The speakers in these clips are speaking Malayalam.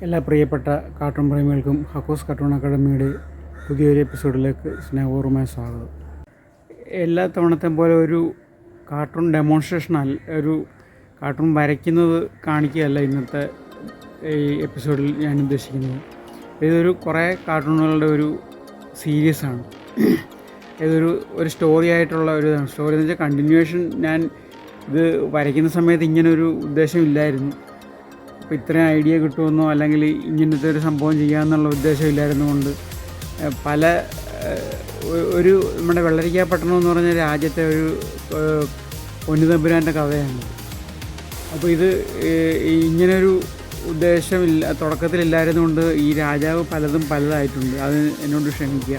എല്ലാ പ്രിയപ്പെട്ട കാർട്ടൂൺ പ്രേമികൾക്കും ഹക്കോസ് കാർട്ടൂൺ അക്കാഡമിയുടെ പുതിയൊരു എപ്പിസോഡിലേക്ക് സ്നേഹപൂർവ്വമായ സ്വാഗതം. എല്ലാ തവണത്തെയും പോലെ ഒരു കാർട്ടൂൺ ഡെമോൺസ്ട്രേഷൻ ഒരു കാർട്ടൂൺ വരയ്ക്കുന്നത് കാണിക്കുകയല്ല ഇന്നത്തെ ഈ എപ്പിസോഡിൽ ഞാൻ ഉദ്ദേശിക്കുന്നത്. ഇതൊരു കുറേ കാർട്ടൂണുകളുടെ ഒരു സീരീസാണ്. ഇതൊരു സ്റ്റോറി ആയിട്ടുള്ള ഒരു സ്റ്റോറി എന്ന് വെച്ചാൽ കണ്ടിന്യൂവേഷൻ. ഞാൻ ഇത് വരയ്ക്കുന്ന സമയത്ത് ഇങ്ങനൊരു ഉദ്ദേശമില്ലായിരുന്നു. അപ്പോൾ ഇത്രയും ഐഡിയ കിട്ടുമെന്നോ അല്ലെങ്കിൽ ഇങ്ങനത്തെ ഒരു സംഭവം ചെയ്യാമെന്നുള്ള ഉദ്ദേശമില്ലായിരുന്നുകൊണ്ട് പല ഒരു നമ്മുടെ വെള്ളരിക്കാപട്ടണം എന്ന് പറഞ്ഞ രാജ്യത്തെ ഒരു പൊന്നുതമ്പുരാൻ്റെ കഥയാണ്. അപ്പോൾ ഇത് ഇങ്ങനൊരു ഉദ്ദേശമില്ല, തുടക്കത്തിലില്ലായിരുന്നുകൊണ്ട് ഈ രാജാവ് പലതായിട്ടുണ്ട്. അത് എന്നോട് ക്ഷമിക്കുക.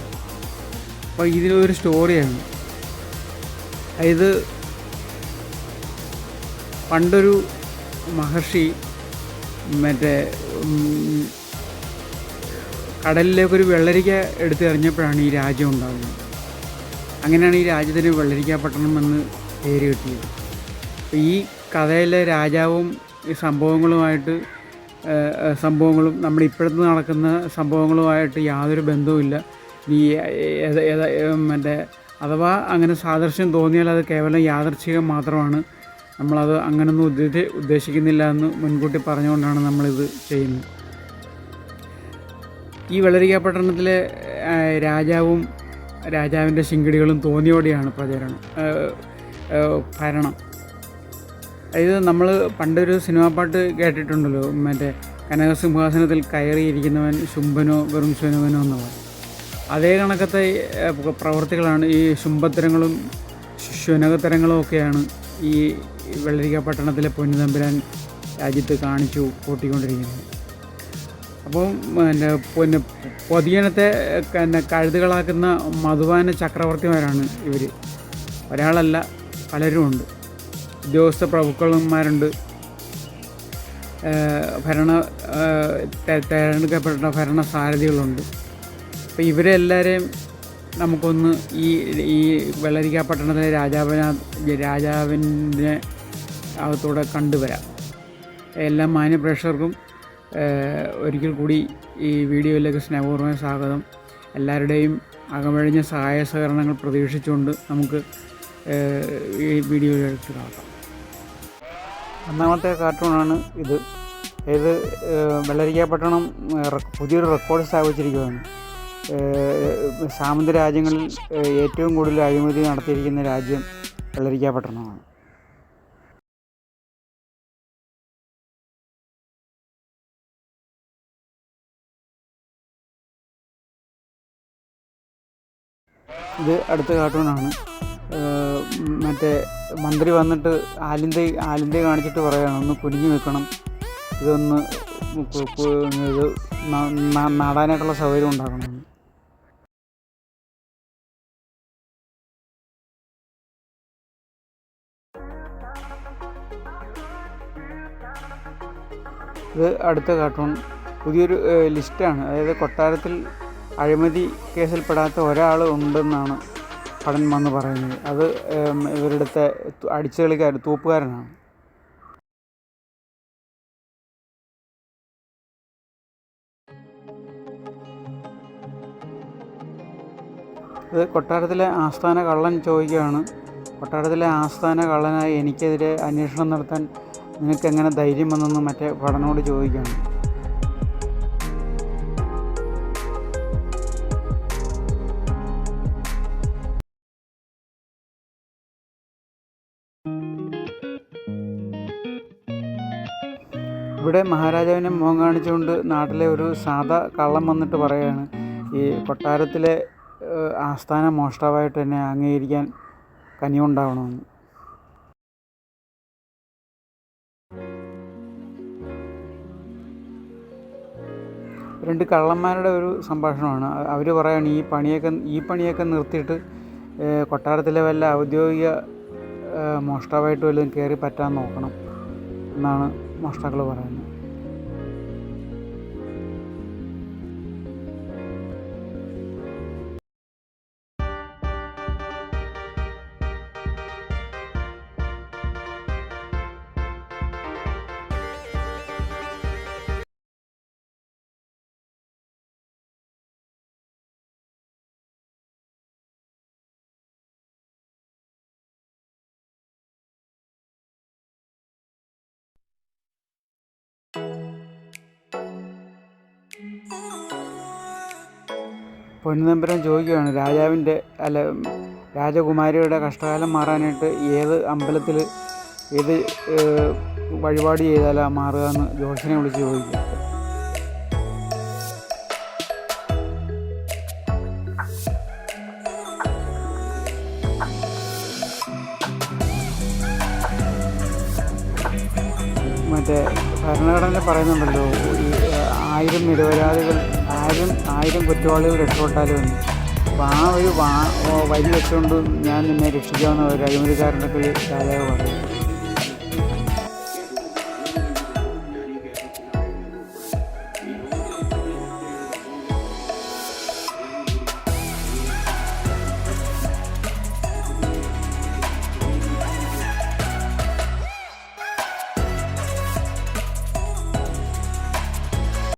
അപ്പോൾ ഇതിലൊരു സ്റ്റോറിയാണ്. ഇത് പണ്ടൊരു മഹർഷി കടലിലേക്കൊരു വെള്ളരിക്ക എടുത്തെറിഞ്ഞപ്പോഴാണ് ഈ രാജ്യം ഉണ്ടാകുന്നത്. അങ്ങനെയാണ് ഈ രാജ്യത്തിന് വെള്ളരിക്കാപട്ടണം എന്ന് പേര് കിട്ടിയത്. അപ്പോൾ ഈ കഥയിലെ രാജാവും ഈ സംഭവങ്ങളും നമ്മുടെ ഇപ്പോഴത്തെ നടക്കുന്ന സംഭവങ്ങളുമായിട്ട് യാതൊരു ബന്ധവുമില്ല. ഈ അഥവാ അങ്ങനെ സാദൃശ്യം തോന്നിയാൽ അത് കേവലം യാദൃച്ഛികം മാത്രമാണ്. നമ്മളത് അങ്ങനൊന്നും ഉദ്ദേശിക്കുന്നില്ല എന്ന് മുൻകൂട്ടി പറഞ്ഞുകൊണ്ടാണ് നമ്മളിത് ചെയ്യുന്നത്. ഈ വെള്ളരിക്കാപട്ടണത്തിലെ രാജാവിൻ്റെ ശിങ്കിടികളും തോന്നിയോടെയാണ് ഭരണം. അതായത് നമ്മൾ പണ്ടൊരു സിനിമാ പാട്ട് കേട്ടിട്ടുണ്ടല്ലോ, കനകസിംഹാസനത്തിൽ കയറിയിരിക്കുന്നവൻ ശുംഭനോ വെറും ശുനവനോ എന്നുള്ളത്. അതേ കണക്കത്തെ പ്രവർത്തികളാണ് ഈ ശുംഭത്തരങ്ങളും ശുനകത്തരങ്ങളും ഒക്കെയാണ് ഈ വെള്ളരിക്കാപട്ടണത്തിലെ പൊന്നുതമ്പുരാൻ രാജ്യത്ത് കാണിച്ചു കൂട്ടിക്കൊണ്ടിരിക്കുന്നത്. അപ്പം പൊതിയനത്തെ കഴുതുകളാക്കുന്ന മധുവാന ചക്രവർത്തിമാരാണ് ഇവർ. ഒരാളല്ല, പലരുമുണ്ട്. ഉദ്യോഗസ്ഥ പ്രഭുക്കന്മാരുണ്ട്, തിരഞ്ഞെടുക്കപ്പെട്ട ഭരണസാരഥികളുണ്ട്. അപ്പോൾ ഇവരെല്ലാവരെയും നമുക്കൊന്ന് ഈ വെള്ളരിക്കാപട്ടണത്തിലെ രാജാവിൻ്റെ അകത്തൂടെ കണ്ടുവരാം. എല്ലാ മാന്യപ്രേക്ഷകർക്കും ഒരിക്കൽ കൂടി ഈ വീഡിയോയിലേക്ക് സ്നേഹപൂർവ്വമായ സ്വാഗതം. എല്ലാവരുടെയും അകമഴിഞ്ഞ സഹായ സഹകരണങ്ങൾ പ്രതീക്ഷിച്ചുകൊണ്ട് നമുക്ക് ഈ വീഡിയോയിലേക്ക് കാണാം. ഒന്നാമത്തെ കാർട്ടൂണാണ് ഇത്. വെള്ളരിക്കാപട്ടണം പുതിയൊരു റെക്കോർഡ് സ്ഥാപിച്ചിരിക്കുകയാണ്. സാമന്ത രാജ്യങ്ങളിൽ ഏറ്റവും കൂടുതൽ അഴിമതി നടത്തിയിരിക്കുന്ന രാജ്യം വെള്ളരിക്കാപട്ടണമാണ്. ഇത് അടുത്ത കാർട്ടൂണാണ്. മന്ത്രി വന്നിട്ട് ആലിന്തെ കാണിച്ചിട്ട് പറയുകയാണ്, ഒന്ന് കുനിഞ്ഞു നിൽക്കണം, ഇതൊന്ന് ഇത് നടാനായിട്ടുള്ള സൗകര്യം ഉണ്ടാക്കണമെന്ന്. ഇത് അടുത്ത കാർട്ടൂൺ പുതിയൊരു ലിസ്റ്റാണ്. അതായത് കൊട്ടാരത്തിൽ അഴിമതി കേസിൽപ്പെടാത്ത ഒരാൾ ഉണ്ടെന്നാണ് പടൻ വന്ന് പറയുന്നത്. അത് ഇവരുടെ തൂപ്പുകാരനാണ്. ഇത് കൊട്ടാരത്തിലെ ആസ്ഥാന കള്ളൻ ചോദിക്കുകയാണ്, കൊട്ടാരത്തിലെ ആസ്ഥാന കള്ളനായി എനിക്കെതിരെ അന്വേഷണം നടത്താൻ നിനക്കെങ്ങനെ ധൈര്യം വന്നെന്ന് പടനോട് ചോദിക്കുകയാണ്. ഇവിടെ മഹാരാജാവിനെ മുഖം കാണിച്ചുകൊണ്ട് നാട്ടിലെ ഒരു സാധാ കള്ളം വന്നിട്ട് പറയുകയാണ്, ഈ കൊട്ടാരത്തിലെ ആസ്ഥാന മോഷ്ടാവായിട്ട് തന്നെ അംഗീകരിക്കാൻ കനിവുണ്ടാവണമെന്ന്. രണ്ട് കള്ളന്മാരുടെ ഒരു സംഭാഷണമാണ്. അവർ പറയുകയാണ്, ഈ പണിയൊക്കെ നിർത്തിയിട്ട് കൊട്ടാരത്തിലെ വല്ല ഔദ്യോഗിക മോഷ്ടാവായിട്ട് വല്ലതും കയറി പറ്റാൻ നോക്കണം എന്നാണ് മോഷ്ടാക്കൾ പറയുന്നത്. പൊന്നുതമ്പുരാൻ ചോദിക്കുകയാണ് രാജാവിൻ്റെ രാജകുമാരിയുടെ കഷ്ടകാലം മാറാനായിട്ട് ഏത് അമ്പലത്തിൽ ഏത് വഴിപാട് ചെയ്താലാണ് മാറുക എന്ന് ജോത്സ്യനെ വിളിച്ച് ചോദിക്കുക. മറ്റേ ഭരണഘടന പറയുന്നുണ്ടല്ലോ, 1000 നിരപരാധികൾ 1000 കുറ്റവാളികൾ രക്ഷപ്പെട്ടാലും എന്ന്. അപ്പോൾ ആ ഒരു വരി വെച്ചുകൊണ്ട് ഞാൻ നിന്നെ രക്ഷിക്കാമെന്ന് ഒരു അഴിമതിക്കാരൻ്റെ രാജാവ് പറയും.